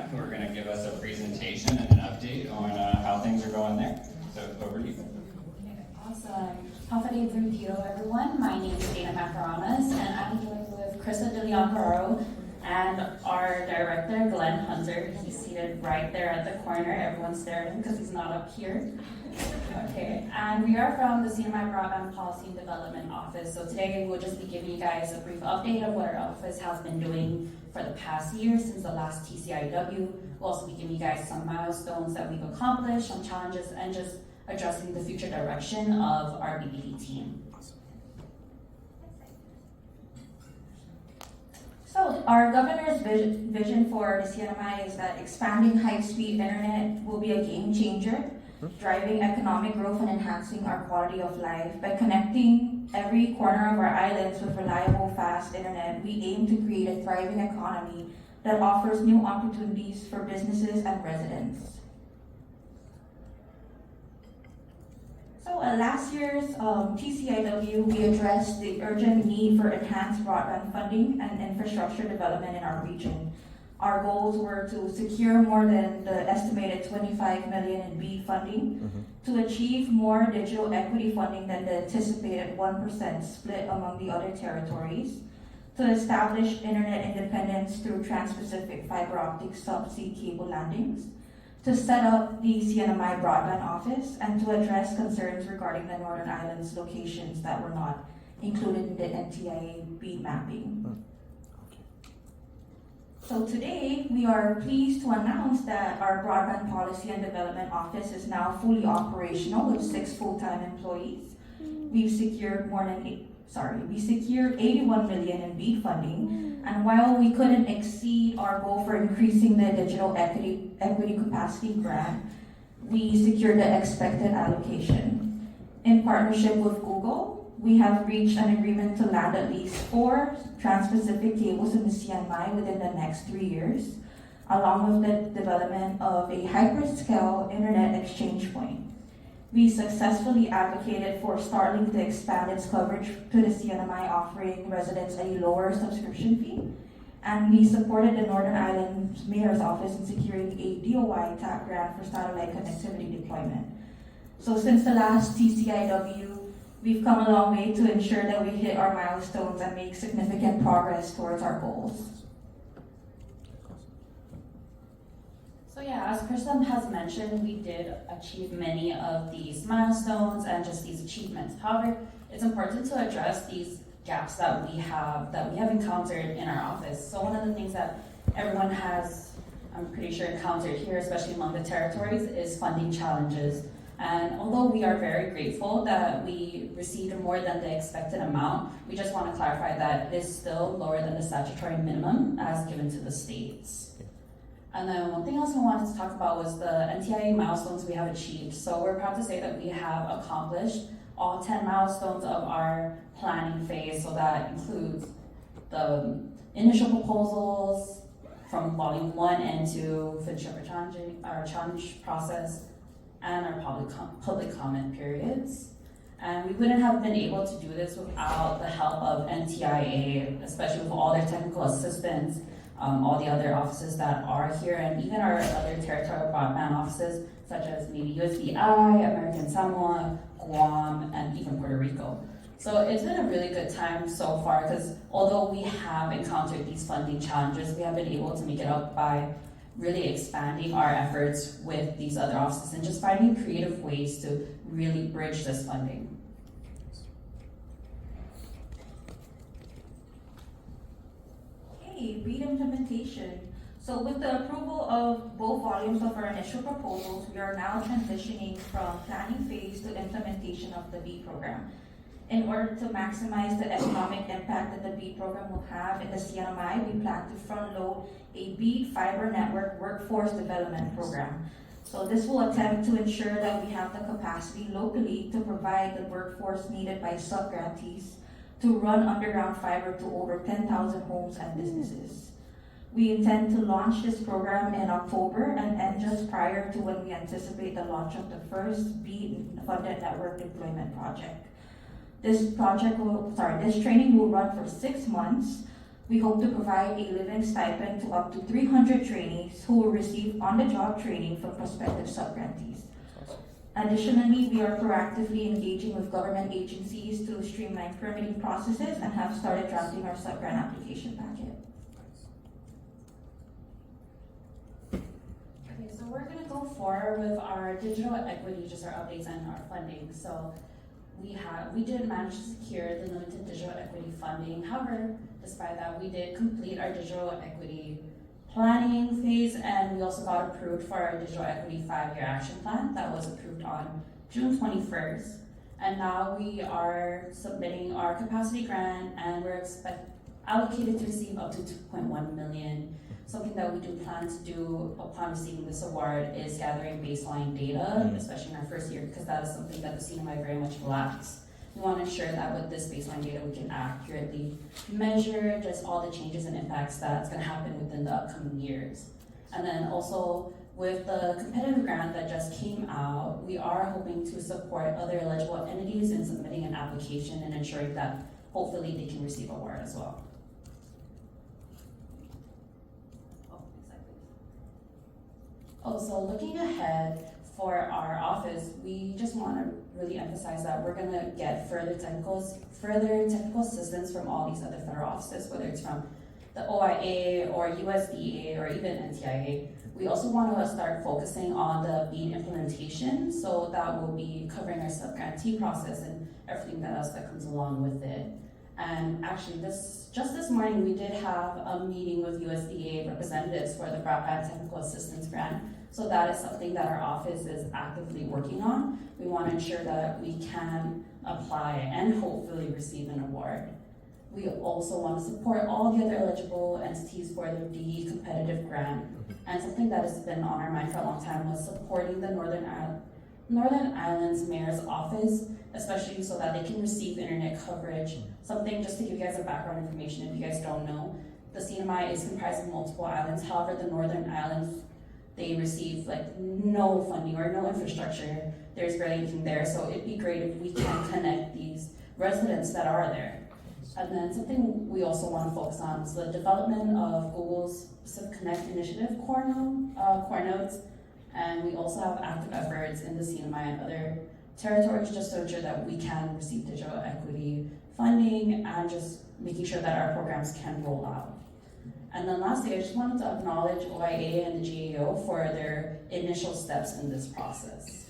staff who are going to give us a presentation and an update on how things are going there. So over to you. Awesome. Hawai'i Territorial, everyone. My name is Dana Macaranas, and I'm joined with Krista De Leon Haro and our director, Glenn Hunter. He's seated right there at the corner. Everyone's staring because he's not up here. Okay, and we are from the CNMI Broadband Policy and Development Office. So today we'll just be giving you guys a brief update of what our office has been doing for the past year since the last TCIW. We'll also be giving you guys some milestones that we've accomplished, some challenges, and just addressing the future direction of our BEAD team. So our governor's vision for the CNMI is that expanding high-speed internet will be a game changer, driving economic growth and enhancing our quality of life. By connecting every corner of our islands with reliable, fast internet, we aim to create a thriving economy that offers new opportunities for businesses and residents. So at last year's TCIW, we addressed the urgent need for enhanced broadband funding and infrastructure development in our region. Our goals were to secure more than the estimated $25 million in BEAD funding, to achieve more digital equity funding than the anticipated 1% split among the other territories, to establish internet independence through trans-Pacific fiber optic subsea cable landings, to set up the CNMI Broadband Office, and to address concerns regarding the Northern Islands locations that were not included in the NTIA BEAD mapping. So today, we are pleased to announce that our Broadband Policy and Development Office is now fully operational with 6 full-time employees. We've secured we secured $81 million in BEAD funding, and while we couldn't exceed our goal for increasing the digital equity capacity grant, we secured the expected allocation. In partnership with Google, we have reached an agreement to land at least 4 trans-Pacific cables in the CNMI within the next 3 years, along with the development of a hyperscale internet exchange point. We successfully advocated for Starlink to expand its coverage to the CNMI, offering residents a lower subscription fee. And we supported the Northern Ireland Mayor's Office in securing a DOI TAP grant for satellite connectivity deployment. So since the last TCIW, we've come a long way to ensure that we hit our milestones and make significant progress towards our goals. So yeah, as Kristen has mentioned, we did achieve many of these milestones and just these achievements. However, it's important to address these gaps that we have encountered in our office. So one of the things that everyone has, I'm pretty sure, encountered here, especially among the territories, is funding challenges. And although we are very grateful that we received more than the expected amount, we just want to clarify that it is still lower than the statutory minimum as given to the states. And then one thing else we wanted to talk about was the NTIA milestones we have achieved. So we're proud to say that we have accomplished all 10 milestones of our planning phase. So that includes the initial proposals from volume 1 and 2, finish up our challenge process, and our public comment periods. And we wouldn't have been able to do this without the help of NTIA, especially with all their technical assistance, all the other offices that are here, and even our other territorial broadband offices, such as maybe USVI, American Samoa, Guam, and even Puerto Rico. So it's been a really good time so far, because although we have encountered these funding challenges, we have been able to make it up by really expanding our efforts with these other offices and just finding creative ways to really bridge this funding. BEAD implementation. So with the approval of both volumes of our initial proposals, we are now transitioning from planning phase to implementation of the BEAD program. In order to maximize the economic impact that the BEAD program will have in the CNMI, we plan to front-load a BEAD fiber network workforce development program. So this will attempt to ensure that we have the capacity locally to provide the workforce needed by sub-grantees to run underground fiber to over 10,000 homes and businesses. We intend to launch this program in October and end just prior to when we anticipate the launch of the first BEAD funded network deployment project. This training will run for 6 months We hope to provide a living stipend to up to 300 trainees who will receive on-the-job training from prospective subgrantees. Additionally, we are proactively engaging with government agencies to streamline permitting processes and have started drafting our subgrant application packet. Okay, so we're gonna go forward with our digital equity, just our updates and our funding. So we did manage to secure the limited digital equity funding. However, despite that, we did complete our digital equity planning phase, and we also got approved for our digital equity 5-year action plan that was approved on June 21st. And now we are submitting our capacity grant, and we're allocated to receive up to 2.1 million. Something that we do plan to do upon receiving this award is gathering baseline data, especially in our first year, because that is something that the CNMI very much lacks. We want to ensure that with this baseline data, we can accurately measure just all the changes and impacts that's going to happen within the upcoming years. And then also with the competitive grant that just came out, we are hoping to support other eligible entities in submitting an application and ensuring that hopefully they can receive award as well. Also, looking ahead for our office, we just want to really emphasize that we're going to get further technical assistance from all these other federal offices, whether it's from the OIA or USDA or even NTIA. We also want to start focusing on the BEAD implementation, so that will be covering our subgrantee process and everything else that comes along with it. And actually, just this morning, we did have a meeting with USDA representatives for the Broadband Technical Assistance Grant. So that is something that our office is actively working on. We want to ensure that we can apply and hopefully receive an award. We also want to support all the other eligible entities for the BEAD competitive grant. And something that has been on our mind for a long time was supporting the Northern Islands Mayor's Office, especially so that they can receive internet coverage. Something just to give you guys a background information if you guys don't know. The CNMI is comprised of multiple islands. However, the Northern Islands, they receive like no funding or no infrastructure. There's barely anything there. So it'd be great if we can connect these residents that are there. And then something we also want to focus on is the development of Google's Pacific Connect Initiative core nodes. And we also have active efforts in the CNMI and other territories just to ensure that we can receive digital equity funding and just making sure that our programs can roll out. And then lastly, I just wanted to acknowledge OIA and the GAO for their initial steps in this process.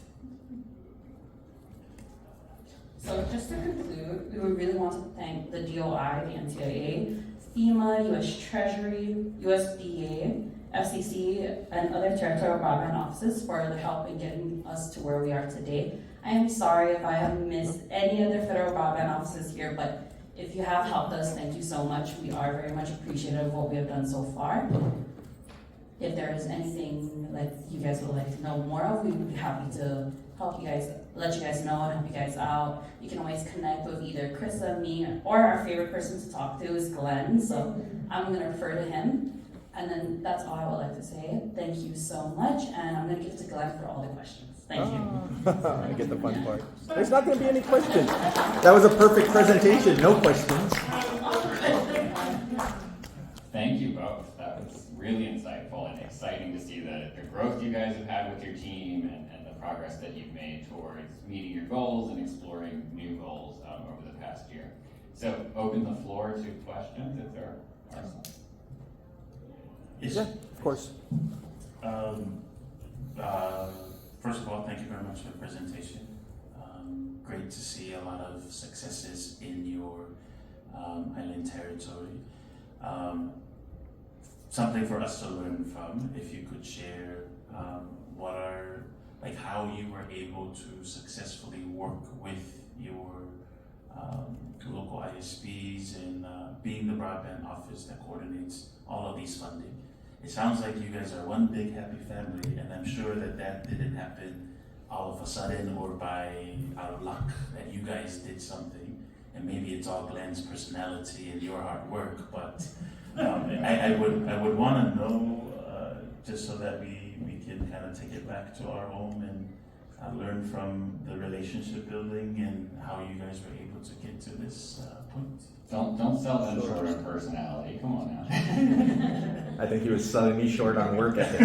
So just to conclude, we would really want to thank the DOI, the NTIA, FEMA, US Treasury, USDA, FCC, and other territorial broadband offices for the help in getting us to where we are today. I am sorry if I have missed any other federal broadband offices here, but if you have helped us, thank you so much. We are very much appreciative of what we have done so far. If there is anything like you guys would like to know more of, we would be happy to help you guys, let you guys know and help you guys out. You can always connect with either Krista, me, or our favorite person to talk to is Glenn, so I'm gonna refer to him. And then that's all I would like to say. Thank you so much, and I'm gonna give it to Glenn for all the questions. Thank you. I get the fun part. There's not going to be any questions. That was a perfect presentation. No questions. Thank you both. That was really insightful and exciting to see the growth you guys have had with your team and the progress that you've made towards meeting your goals and exploring new goals over the past year. So open the floor to questions if there are some. Yes, yeah, of course. First of all, thank you very much for the presentation. Great to see a lot of successes in your island territory. Something for us to learn from, if you could share how you were able to successfully work with your local ISPs and being the broadband office that coordinates all of these funding. It sounds like you guys are one big happy family, and I'm sure that didn't happen all of a sudden or out of luck, that you guys did something. And maybe it's all Glenn's personality and your hard work, but I would want to know, just so that we can kind of take it back to our home and learn from the relationship building and how you guys were able to get to this point. Don't sell them short on personality. Come on now. I think he was selling me short on work ethic,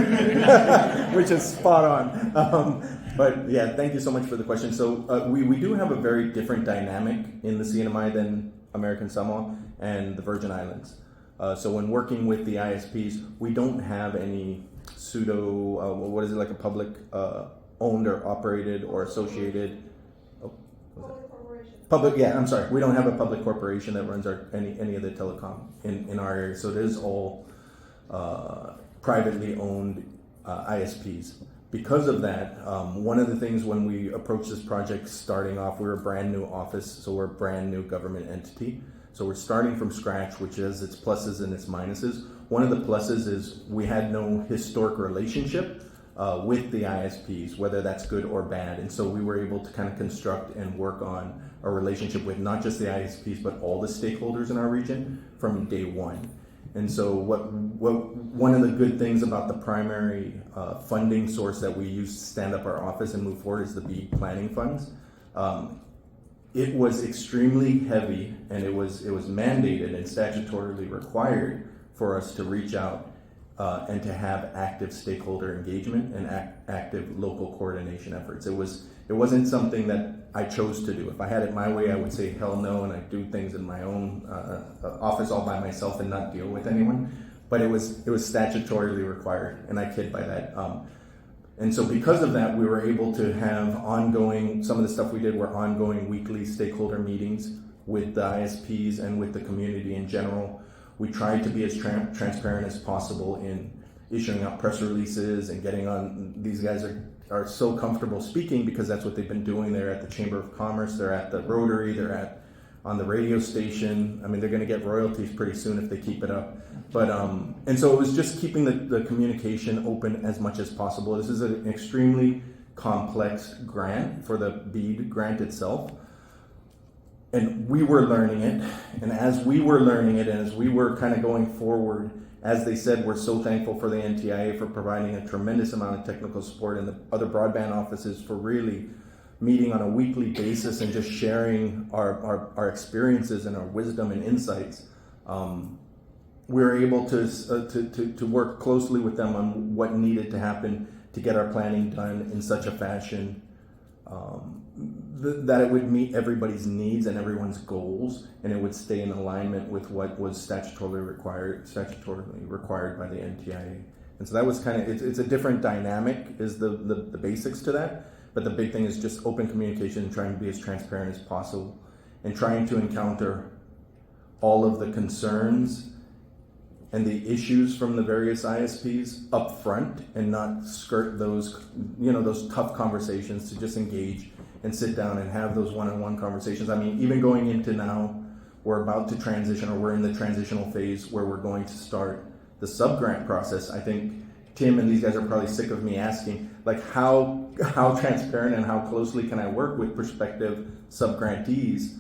which is spot on. But yeah, thank you so much for the question. So we do have a very different dynamic in the CNMI than American Samoa and the Virgin Islands. So when working with the ISPs, we don't have any pseudo, what is it, like a public owned or operated or associated public, yeah, I'm sorry. We don't have a public corporation that runs any of the telecom in our area. So it is all privately owned ISPs. Because of that, one of the things when we approached this project starting off, we're a brand new office, so we're a brand new government entity. So we're starting from scratch, which has its pluses and its minuses. One of the pluses is we had no historic relationship with the ISPs, whether that's good or bad. And so we were able to kind of construct and work on a relationship with not just the ISPs, but all the stakeholders in our region from day one. And so one of the good things about the primary funding source that we use to stand up our office and move forward is the BEAD planning funds. It was extremely heavy, and it was mandated and statutorily required for us to reach out and to have active stakeholder engagement and active local coordination efforts. It wasn't something that I chose to do. If I had it my way, I would say hell no, and I'd do things in my own office all by myself and not deal with anyone. But it was statutorily required, and I kid by that. And so because of that, we were able to have ongoing, some of the stuff we did were ongoing weekly stakeholder meetings with the ISPs and with the community in general. We tried to be as transparent as possible in issuing out press releases and getting on. These guys are so comfortable speaking because that's what they've been doing. They're at the Chamber of Commerce, they're at the Rotary, they're on the radio station. I mean, they're going to get royalties pretty soon if they keep it up. But and so it was just keeping the communication open as much as possible. This is an extremely complex grant for the BEAD grant itself. And we were learning it. And as we were learning it, and as we were kind of going forward, as they said, we're so thankful for the NTIA for providing a tremendous amount of technical support, and the other broadband offices for really meeting on a weekly basis and just sharing our experiences and our wisdom and insights. We were able to work closely with them on what needed to happen to get our planning done in such a fashion that it would meet everybody's needs and everyone's goals, and it would stay in alignment with what was statutorily required by the NTIA. And so that was kind of, it's a different dynamic is the basics to that, but the big thing is just open communication and trying to be as transparent as possible and trying to encounter all of the concerns and the issues from the various ISPs up front and not skirt those, those tough conversations, to just engage and sit down and have those one-on-one conversations. I mean, even going into now, we're about to transition, or we're in the transitional phase where we're going to start the sub-grant process. I think Tim and these guys are probably sick of me asking, like, how transparent and how closely can I work with prospective sub-grantees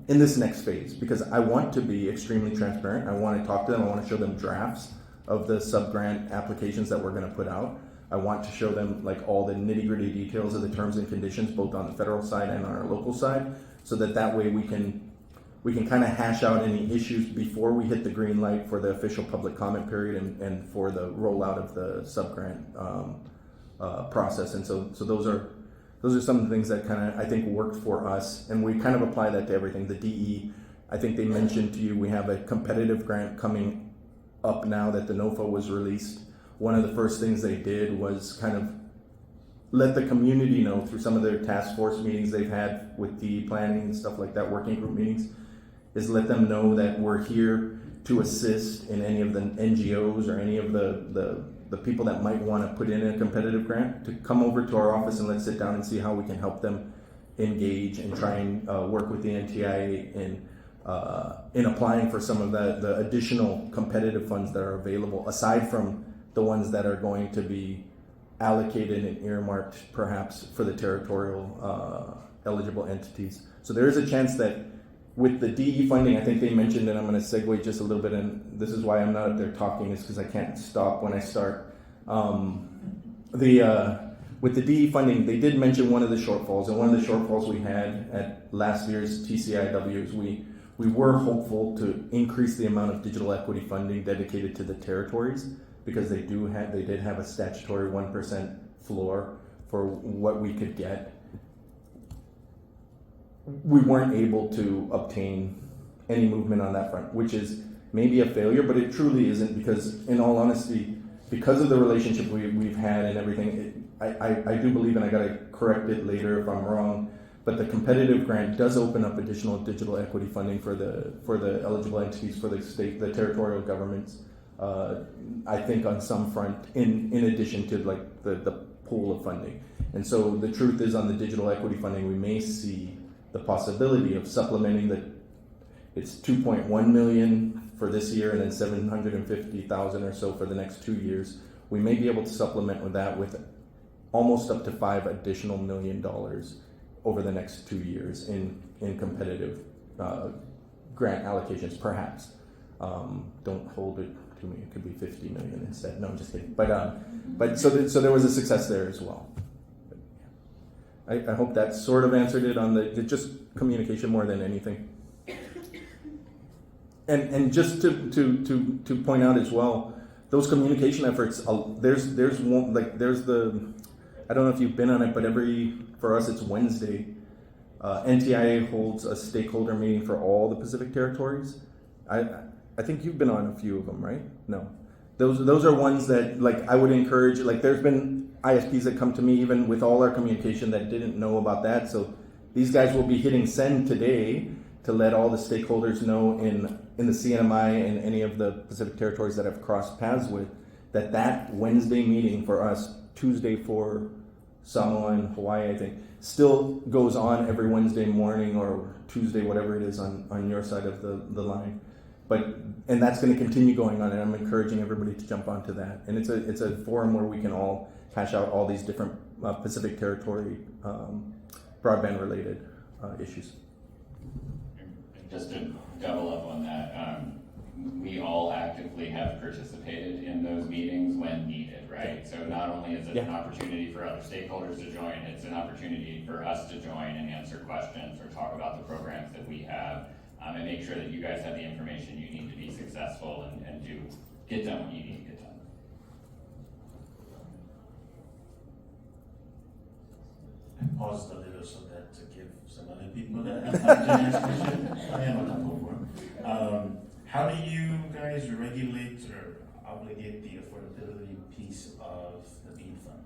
in this next phase? Because I want to be extremely transparent. I want to talk to them. I want to show them drafts of the sub-grant applications that we're going to put out. I want to show them like all the nitty-gritty details of the terms and conditions, both on the federal side and on our local side, so that way we can kind of hash out any issues before we hit the green light for the official public comment period and for the rollout of the sub-grant process. And so those are some of the things that kind of, I think, worked for us, and we kind of apply that to everything. The DE, I think they mentioned to you, we have a competitive grant coming up now that the NOFA was released. One of the first things they did was kind of let the community know through some of their task force meetings they've had with the planning and stuff like that, working group meetings, is let them know that we're here to assist in any of the NGOs or any of the people that might want to put in a competitive grant, to come over to our office and let's sit down and see how we can help them engage and try and work with the NTIA in applying for some of the additional competitive funds that are available, aside from the ones that are going to be allocated and earmarked perhaps for the territorial eligible entities. So there is a chance that with the DE funding, I think they mentioned, and I'm going to segue just a little bit, and this is why I'm not up there talking, is because I can't stop when I start. With with the DE funding, they did mention one of the shortfalls, and one of the shortfalls we had at last year's TCIW is we were hopeful to increase the amount of digital equity funding dedicated to the territories, because they did have a statutory 1% floor for what we could get. We weren't able to obtain any movement on that front, which is maybe a failure, but it truly isn't, because in all honesty, because of the relationship we've had and everything, I do believe, and I gotta correct it later if I'm wrong, but the competitive grant does open up additional digital equity funding for the eligible entities for the state, the territorial governments. I think on some front, in addition to like the pool of funding. And so the truth is, on the digital equity funding, we may see the possibility of supplementing it's 2.1 million for this year and then 750,000 or so for the next 2 years. We may be able to supplement with that with almost up to $5 additional million over the next 2 years in competitive grant allocations, perhaps. Don't hold it to me. It could be 50 million instead. No, I'm just kidding. But so there was a success there as well. I hope that sort of answered it on the just communication more than anything. And just to point out as well, those communication efforts. There's one, like there's the, I don't know if you've been on it, but for us it's Wednesday. NTIA holds a stakeholder meeting for all the Pacific territories. I think you've been on a few of them, right? No, those are ones that like I would encourage. Like there's been ISPs that come to me even with all our communication that didn't know about that. So these guys will be hitting send today to let all the stakeholders know in the CNMI and any of the Pacific territories that I've crossed paths with that Wednesday meeting for us, Tuesday for Samoa and Hawaii, I think, still goes on every Wednesday morning or Tuesday, whatever it is on your side of the line. And that's going to continue going on, and I'm encouraging everybody to jump onto that. And it's a forum where we can all hash out all these different Pacific Territory broadband related issues. Just to double up on that, we all actively have participated in those meetings when needed, right? So not only is it an opportunity for other stakeholders to join, it's an opportunity for us to join and answer questions or talk about the programs that we have, and make sure that you guys have the information you need to be successful and to get done what you need to get done. I paused a little so that to give some other people that have time to ask questions. I have a couple more. How do you guys regulate or obligate the affordability piece of the BEAD fund?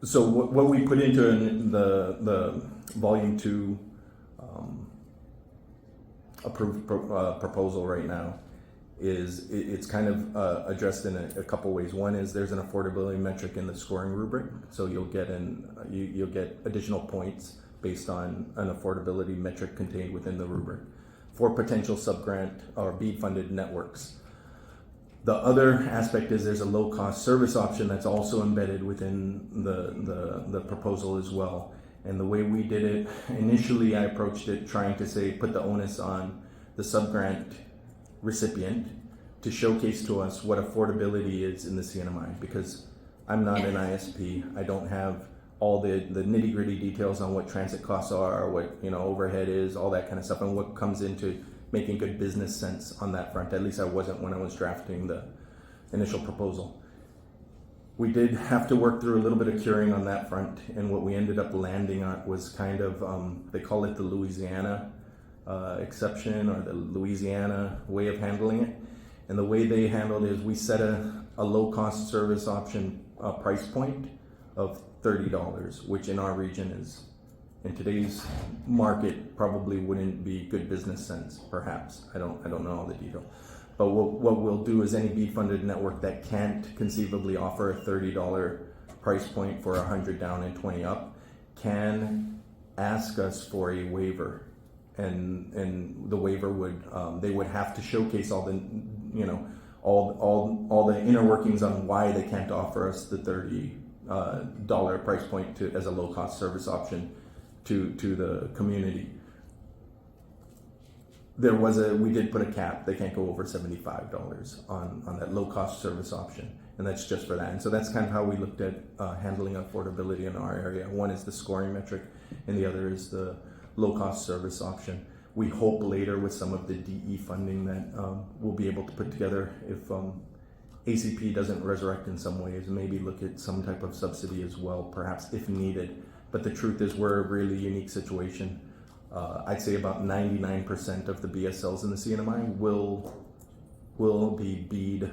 So what we put into the volume 2 approved proposal right now is it's kind of addressed in a couple ways. One is there's an affordability metric in the scoring rubric, so you'll get you'll get additional points based on an affordability metric contained within the rubric for potential subgrant or BEAD funded networks. The other aspect is there's a low cost service option that's also embedded within the proposal as well. And the way we did it, initially I approached it trying to say, put the onus on the subgrant recipient to showcase to us what affordability is in the CNMI, because I'm not an ISP. I don't have all the nitty gritty details on what transit costs are, what overhead is, all that kind of stuff, and what comes into making good business sense on that front. At least I wasn't when I was drafting the initial proposal. We did have to work through a little bit of curing on that front, and what we ended up landing on was kind of, they call it the Louisiana exception or the Louisiana way of handling it. And the way they handled it is we set a low-cost service option price point of $30, which in our region is, in today's market, probably wouldn't be good business sense, perhaps. I don't know all the detail. But what we'll do is any BEAD funded network that can't conceivably offer a $30 price point for 100 down and 20 up can ask us for a waiver, and the waiver would they would have to showcase all the all the inner workings on why they can't offer us the $30 price point as a low cost service option to the community. We did put a cap. They can't go over $75 on that low cost service option. and that's just for that. And so that's kind of how we looked at handling affordability in our area. One is the scoring metric, and the other is the low-cost service option. We hope later with some of the DE funding that we'll be able to put together, if ACP doesn't resurrect in some ways, maybe look at some type of subsidy as well, perhaps if needed. But the truth is we're a really unique situation. I'd say about 99% of the BSLs in the CNMI will be BEAD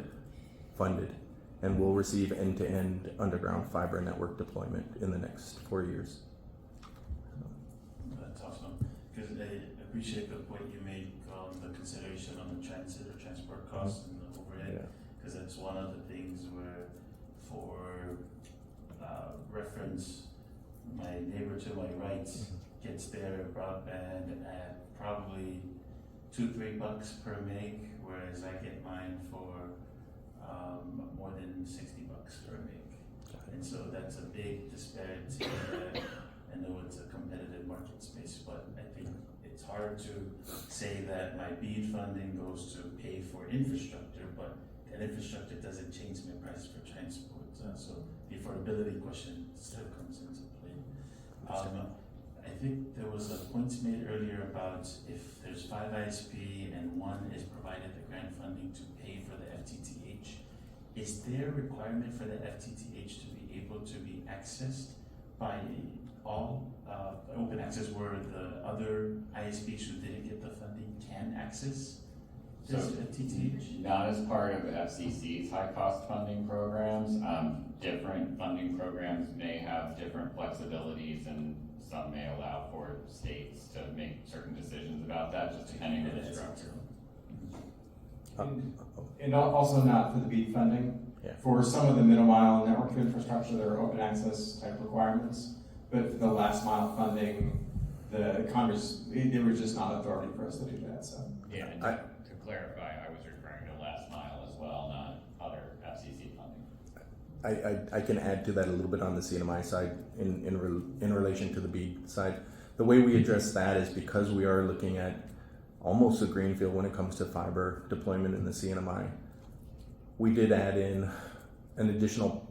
funded and will receive end-to-end underground fiber network deployment in the next 4 years. That's awesome. Because I appreciate the point you made on the consideration on the transit or transport costs and the overhead. Because that's one of the things where, for reference, my neighbor to my right gets their broadband at probably $2-3 per meg, whereas I get mine for more than $60 per meg. And so that's a big disparity. I know it's a competitive market space, but I think it's hard to say that my BEAD funding goes to pay for infrastructure, but that infrastructure doesn't change my price for transport. So the affordability question still comes into play. I think there was a point made earlier about if there's 5 ISP and one is provided the grant funding to pay for the FTTH, is there a requirement for the FTTH to be able to be accessed by all open access, where the other ISPs who didn't get the funding can access this FTTH? Not as part of FCC's high-cost funding programs. Different funding programs may have different flexibilities, and some may allow for states to make certain decisions about that, just depending on the structure. And also not for the BEAD funding. Yeah. For some of the middle mile network infrastructure, there are open access type requirements, but for the last mile funding, the Congress, there was just not authority for us to do that. So Yeah, and to clarify, I was referring to last mile as well, not other FCC funding. I can add to that a little bit on the CNMI side in relation to the BEAD side. The way we address that is because we are looking at almost a greenfield when it comes to fiber deployment in the CNMI. We did add in an additional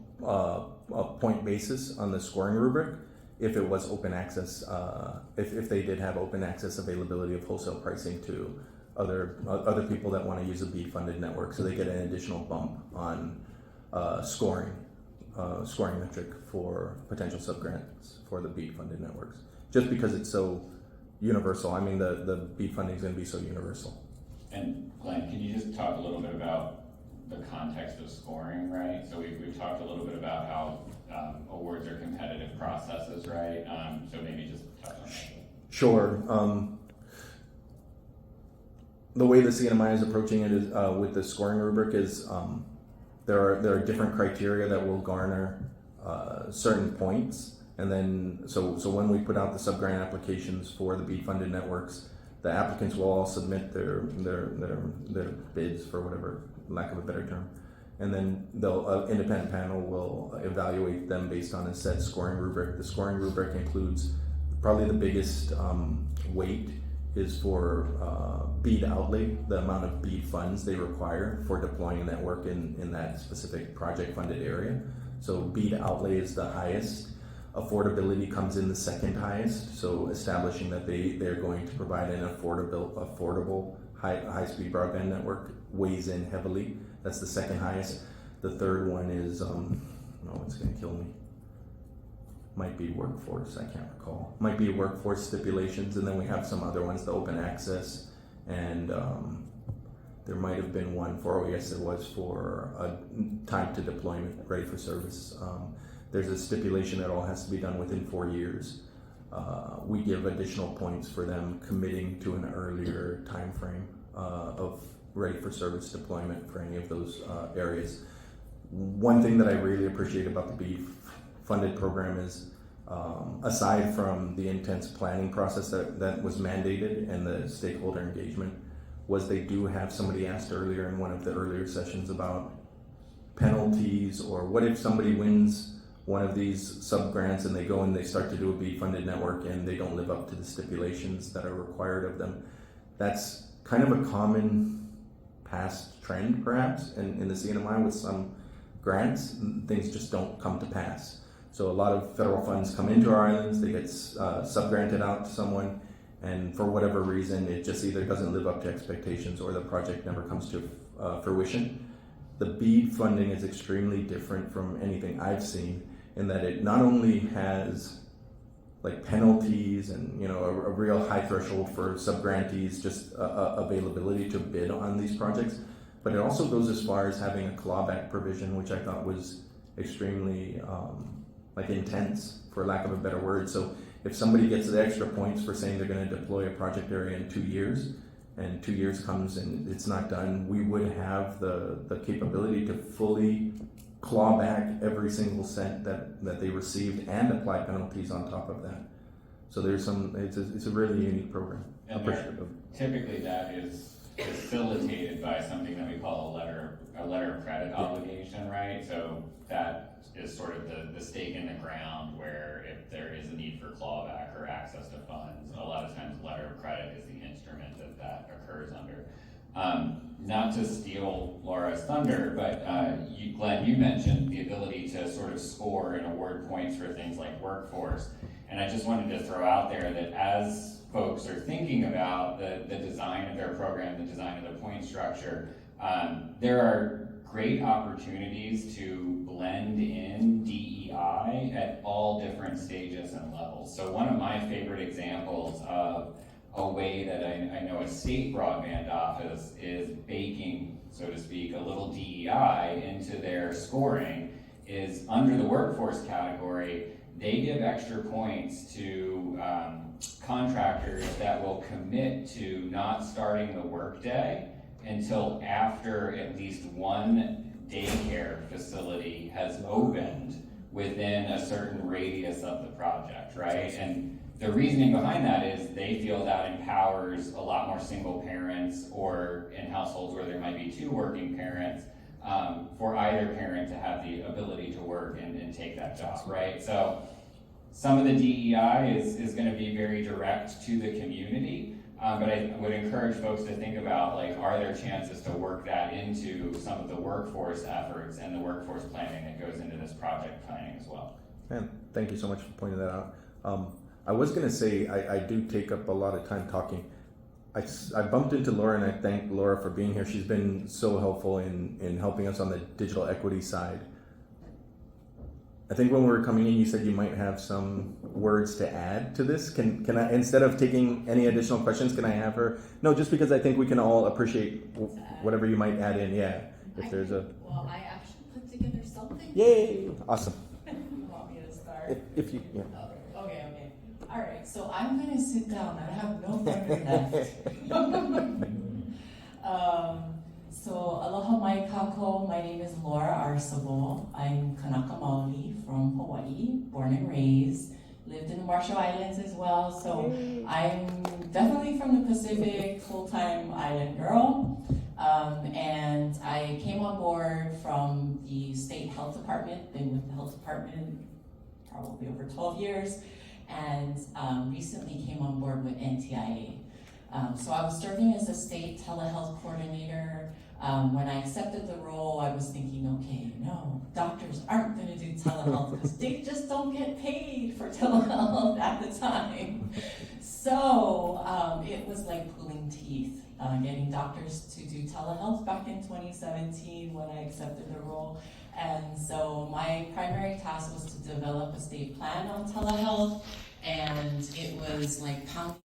point basis on the scoring rubric if it was open access, if they did have open access availability of wholesale pricing to other people that want to use a BEAD funded network, so they get an additional bump on scoring metric for potential subgrants for the BEAD funded networks, just because it's so universal. I mean, the BEAD funding is going to be so universal. And Glenn, can you just talk a little bit about the context of scoring, right? So we've talked a little bit about how awards are competitive processes, right? So maybe just touch on that. Sure. The way the CNMI is approaching it is with the scoring rubric is there are different criteria that will garner certain points, and then so when we put out the subgrant applications for the BEAD funded networks, the applicants will all submit their bids, for whatever lack of a better term, and then they'll independent panel will evaluate them based on a set scoring rubric. The scoring rubric includes probably the biggest weight is for BEAD outlay, the amount of BEAD funds they require for deploying a network in that specific project funded area. So BEAD outlay is the highest. Affordability comes in the second highest. So establishing that they're going to provide an affordable high-speed broadband network weighs in heavily. That's the second highest. The third one is, it's gonna kill me. Might be workforce, I can't recall. Might be workforce stipulations, and then we have some other ones, the open access, and there might have been one for, yes, there was for time to deployment, ready for service. There's a stipulation that all has to be done within 4 years. We give additional points for them committing to an earlier time frame of ready for service deployment for any of those areas. One thing that I really appreciate about the BEAD funded program is, aside from the intense planning process that was mandated and the stakeholder engagement, was they do have, somebody asked earlier in one of the earlier sessions about penalties, or what if somebody wins one of these sub-grants and they go and they start to do a BEAD funded network and they don't live up to the stipulations that are required of them. That's kind of a common past trend perhaps in the CNMI with some grants, things just don't come to pass. So a lot of federal funds come into our islands, they get sub-granted out to someone, and for whatever reason, it just either doesn't live up to expectations or the project never comes to fruition. The BEAD funding is extremely different from anything I've seen in that it not only has like penalties and a real high threshold for sub-grantees, just availability to bid on these projects, but it also goes as far as having a clawback provision, which I thought was extremely intense, for lack of a better word. So if somebody gets the extra points for saying they're going to deploy a project area in 2 years, and 2 years comes and it's not done, we would have the capability to fully claw back every single cent that they received and apply penalties on top of that. So there's it's a really unique program. And typically that is facilitated by something that we call a letter of credit obligation, right? So that is sort of the stake in the ground where if there is a need for clawback or access to funds, a lot of times letter of credit is the instrument that occurs under. Not to steal Laura's thunder, but Glenn, you mentioned the ability to sort of score and award points for things like workforce. And I just wanted to throw out there that as folks are thinking about the design of their program, the design of the point structure, there are great opportunities to blend in DEI at all different stages and levels. So one of my favorite examples of a way that I know a state broadband office is baking, so to speak, a little DEI into their scoring is under the workforce category. They give extra points to contractors that will commit to not starting the workday until after at least one daycare facility has opened within a certain radius of the project, right? And the reasoning behind that is they feel that empowers a lot more single parents, or in households where there might be two working parents, for either parent to have the ability to work and take that job, right? So some of the DEI is going to be very direct to the community, but I would encourage folks to think about, like, are there chances to work that into some of the workforce efforts and the workforce planning that goes into this project planning as well. And thank you so much for pointing that out. I was going to say, I do take up a lot of time talking. I bumped into Laura, and I thank Laura for being here. She's been so helpful in helping us on the digital equity side. I think when we were coming in, you said you might have some words to add to this. Can I, instead of taking any additional questions, can I have her? No, just because I think we can all appreciate whatever you might add in. Yeah, if there's a. Well, I actually put together something. Yay! Awesome. You want me to start? If you, yeah. Okay. All right. So I'm gonna sit down. I have no thunder left. So aloha mai kako. My name is Laura Arcebo. I'm Kanaka Maoli from Hawaii, born and raised. Lived in the Marshall Islands as well. So I'm definitely from the Pacific, full-time island girl. And I came on board from the state health department. Been with the health department probably over 12 years. And recently came on board with NTIA. So I was serving as a state telehealth coordinator. When I accepted the role, I was thinking, okay, no, doctors aren't going to do telehealth because they just don't get paid for telehealth at the time. So it was like pulling teeth, getting doctors to do telehealth back in 2017 when I accepted the role. And so my primary task was to develop a state plan on telehealth, and it was like pounding